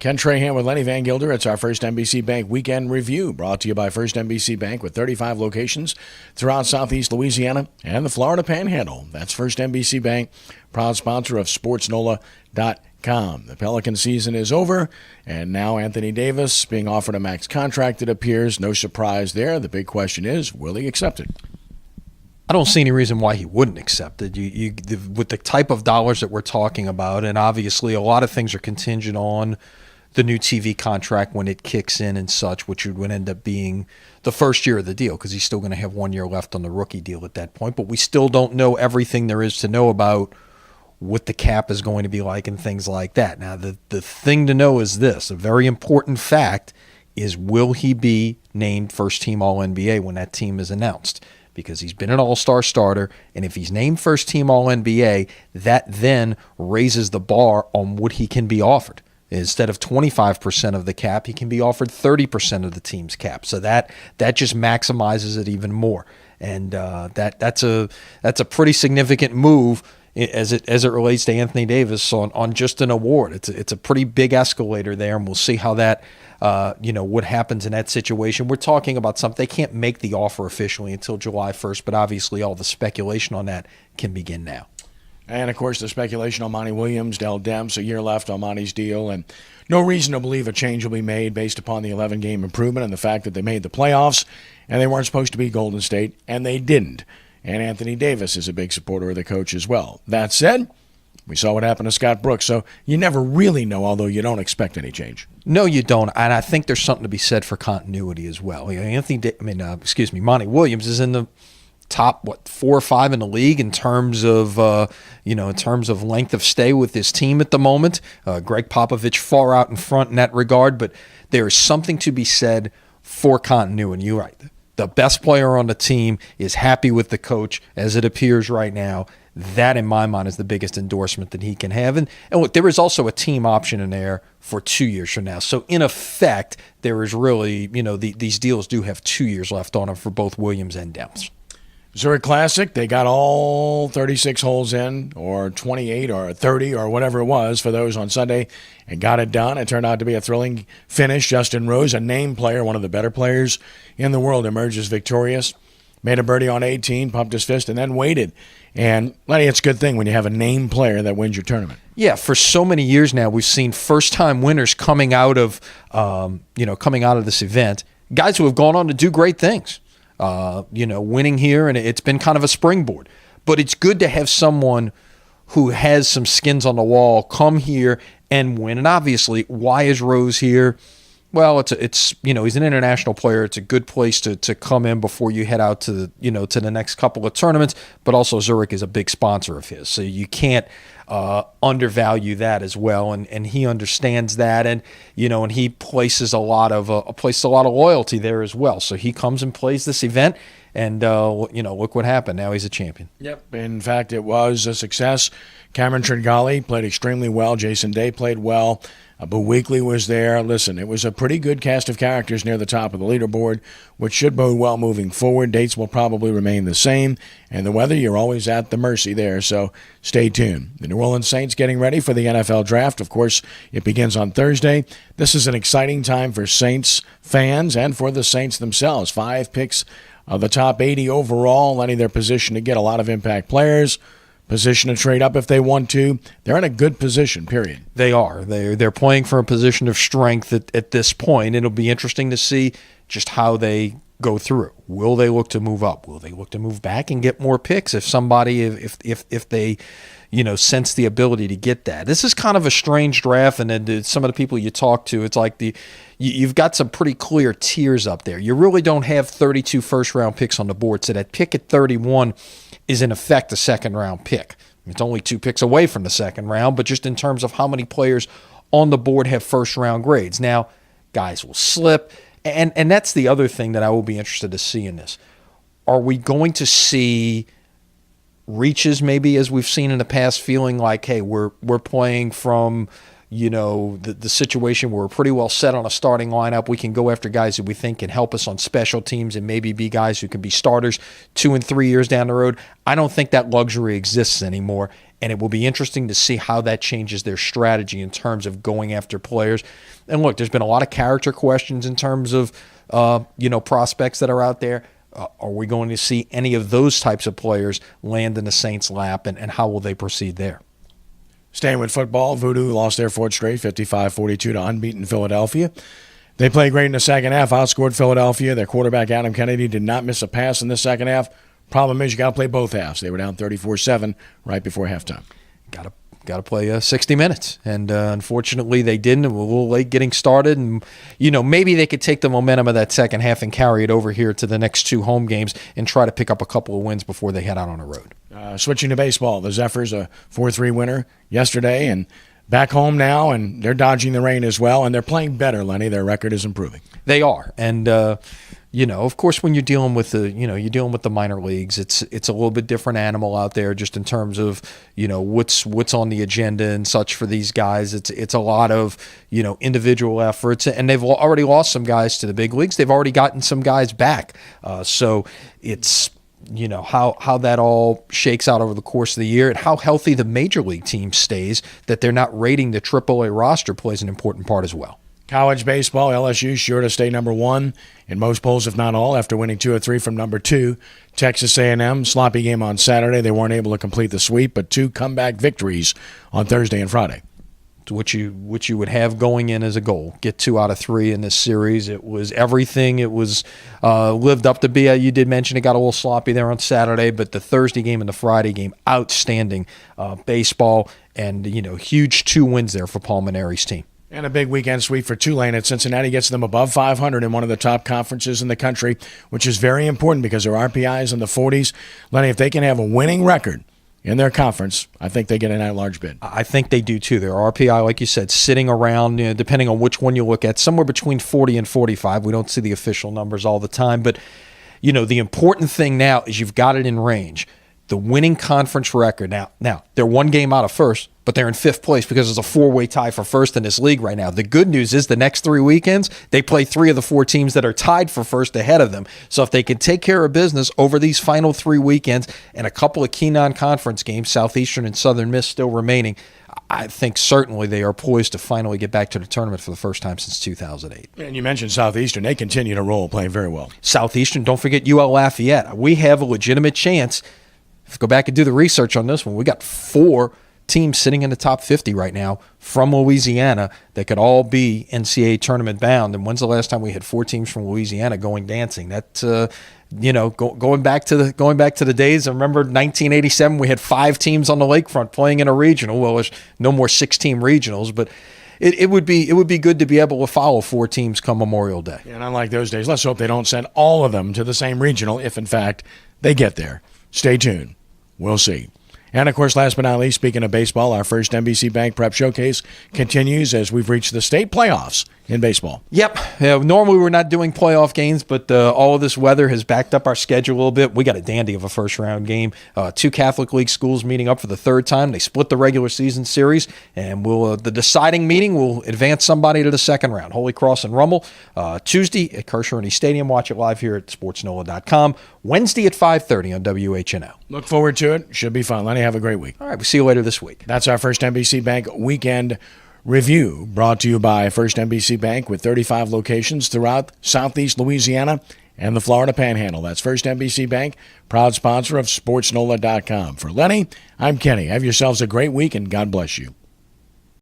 Ken Trahan with Lenny Vangilder. It's our First NBC Bank Weekend Review, brought to you by First NBC Bank with 35 locations throughout Southeast Louisiana and the Florida Panhandle. That's First NBC Bank, proud sponsor of SportsNOLA.com. The Pelican season is over, and now Anthony Davis being offered a max contract, it appears. No surprise there. The big question is, will he accept it? I don't see any reason why he wouldn't accept it. With the type of dollars that we're talking about, and obviously a lot of things are contingent on the new TV contract when it kicks in and such, which would end up being the first year of the deal because he's still going to have 1 year left on the rookie deal at that point. But we still don't know everything there is to know about what the cap is going to be like and things like that. Now, the thing to know is this. A very important fact is, will he be named first-team All-NBA when that team is announced? Because he's been an all-star starter, and if he's named first-team All-NBA, that then raises the bar on what he can be offered. Instead of 25% of the cap, he can be offered 30% of the team's cap. So that just maximizes it even more. And that's a pretty significant move as it relates to Anthony Davis on just an award. It's a pretty big escalator there, and we'll see how that what happens in that situation. We're talking about something. They can't make the offer officially until July 1st, but obviously all the speculation on that can begin now. And, of course, the speculation on Monty Williams, Dell Demps, a year left on Monty's deal, and no reason to believe a change will be made based upon the 11-game improvement and the fact that they made the playoffs, and they weren't supposed to be Golden State, and they didn't. And Anthony Davis is a big supporter of the coach as well. That said, we saw what happened to Scott Brooks, so you never really know, although you don't expect any change. No, you don't, and I think there's something to be said for continuity as well. Monty Williams is in the top 4 or 5 in the league in terms of length of stay with his team at the moment. Greg Popovich far out in front in that regard, but there is something to be said for continuity. You're right. The best player on the team is happy with the coach as it appears right now. That, in my mind, is the biggest endorsement that he can have. And look, there is also a team option in there for 2 years from now. So, in effect, there is really, these deals do have 2 years left on them for both Williams and Demps. Zurich Classic, they got all 36 holes in, or 28 or 30 or whatever it was for those on Sunday, and got it done. It turned out to be a thrilling finish. Justin Rose, a name player, one of the better players in the world, emerges victorious. Made a birdie on 18, pumped his fist, and then waited. And, Lenny, it's a good thing when you have a name player that wins your tournament. Yeah, for so many years now, we've seen first-time winners coming out of this event, guys who have gone on to do great things. Winning here, and it's been kind of a springboard. But it's good to have someone who has some skins on the wall come here and win. And obviously, why is Rose here? Well, it's he's an international player. It's a good place to come in before you head out to the next couple of tournaments. But also Zurich is a big sponsor of his, so you can't undervalue that as well. And he understands that, and he places a lot of loyalty there as well. So he comes and plays this event, and look what happened. Now he's a champion. Yep. In fact, it was a success. Cameron Tringali played extremely well. Jason Day played well. Boo Weekley was there. Listen, it was a pretty good cast of characters near the top of the leaderboard, which should bode well moving forward. Dates will probably remain the same, and the weather, you're always at the mercy there, so stay tuned. The New Orleans Saints getting ready for the NFL Draft. Of course, it begins on Thursday. This is an exciting time for Saints fans and for the Saints themselves. 5 picks of the top 80 overall, letting their position to get a lot of impact players. Position to trade up if they want to. They're in a good position, period. They are. They're playing for a position of strength at this point. It'll be interesting to see just how they go through. Will they look to move up? Will they look to move back and get more picks if they sense the ability to get that? This is kind of a strange draft, and then some of the people you talk to, it's like you've got some pretty clear tiers up there. You really don't have 32 first-round picks on the board, so that pick at 31 is in effect a second-round pick. It's only 2 picks away from the second round, but just in terms of how many players on the board have first-round grades. Now, guys will slip, and that's the other thing that I will be interested to see in this. Are we going to see reaches maybe as we've seen in the past, feeling like, hey, we're playing from the situation where we're pretty well set on a starting lineup. We can go after guys that we think can help us on special teams and maybe be guys who can be starters 2 and 3 years down the road. I don't think that luxury exists anymore. and it will be interesting to see how that changes their strategy in terms of going after players. And look, there's been a lot of character questions in terms of prospects that are out there. Are we going to see any of those types of players land in the Saints' lap, and how will they proceed there? Staying with football, Voodoo lost their fourth straight, 55-42 to unbeaten Philadelphia. They played great in the second half, outscored Philadelphia. Their quarterback, Adam Kennedy, did not miss a pass in the second half. Problem is, you got to play both halves. They were down 34-7 right before halftime. Got to play 60 minutes, and unfortunately they didn't. We're a little late getting started, and maybe they could take the momentum of that second half and carry it over here to the next two home games and try to pick up a couple of wins before they head out on the road. Switching to baseball, the Zephyrs a 4-3 winner yesterday, and back home now, and they're dodging the rain as well, and they're playing better, Lenny. Their record is improving. They are, and of course, when you're dealing with the minor leagues, it's a little bit different animal out there, just in terms of what's on the agenda and such for these guys. It's a lot of individual efforts, and they've already lost some guys to the big leagues. They've already gotten some guys back, so it's how that all shakes out over the course of the year, and how healthy the major league team stays, that they're not rating the AAA roster, plays an important part as well. College baseball, LSU sure to stay number one in most polls, if not all, after winning 2 or 3 from number 2. Texas A&M, sloppy game on Saturday. They weren't able to complete the sweep, but 2 comeback victories on Thursday and Friday. Which you would have going in as a goal. Get 2 out of 3 in this series. It was everything. It was lived up to be. You did mention it got a little sloppy there on Saturday, but the Thursday game and the Friday game, outstanding baseball, and huge 2 wins there for Paul Maneri's team. And a big weekend sweep for Tulane at Cincinnati gets them above 500 in one of the top conferences in the country, which is very important because their RPI is in the 40s. Lenny, if they can have a winning record in their conference, I think they get an at-large bid. I think they do too. Their RPI, like you said, sitting around, depending on which one you look at, somewhere between 40 and 45. We don't see the official numbers all the time, but the important thing now is you've got it in range. The winning conference record. Now they're 1 game out of first, but they're in 5th place because it's a 4-way tie for first in this league right now. The good news is the next 3 weekends, they play 3 of the 4 teams that are tied for first ahead of them. So if they can take care of business over these final 3 weekends and a couple of key non-conference games, Southeastern and Southern Miss still remaining, I think certainly they are poised to finally get back to the tournament for the first time since 2008. And you mentioned Southeastern. They continue to roll, playing very well. Southeastern, don't forget UL Lafayette. We have a legitimate chance. If you go back and do the research on this one, we got 4 teams sitting in the top 50 right now from Louisiana that could all be NCAA tournament bound. And when's the last time we had 4 teams from Louisiana going dancing? That going back to the days. I remember 1987 we had 5 teams on the lakefront playing in a regional. Well, there's no more 6-team regionals, but it would be good to be able to follow 4 teams come Memorial Day. And unlike those days, let's hope they don't send all of them to the same regional if in fact they get there. Stay tuned. We'll see. And, of course, last but not least, speaking of baseball, our First NBC Bank Prep Showcase continues as we've reached the state playoffs in baseball. Yep. Normally we're not doing playoff games, but all of this weather has backed up our schedule a little bit. We got a dandy of a first-round game. 2 Catholic League schools meeting up for the 3rd time. They split the regular season series, and the deciding meeting will advance somebody to the 2nd round. Holy Cross and Rummel, Tuesday at Kershaw Stadium. Watch it live here at SportsNOLA.com. Wednesday at 5:30 on WHNO. Look forward to it. Should be fun. Lenny, have a great week. All right, we'll see you later this week. That's our First NBC Bank Weekend Review, brought to you by First NBC Bank with 35 locations throughout Southeast Louisiana and the Florida Panhandle. That's First NBC Bank, proud sponsor of SportsNOLA.com. For Lenny, I'm Kenny. Have yourselves a great week, and God bless you.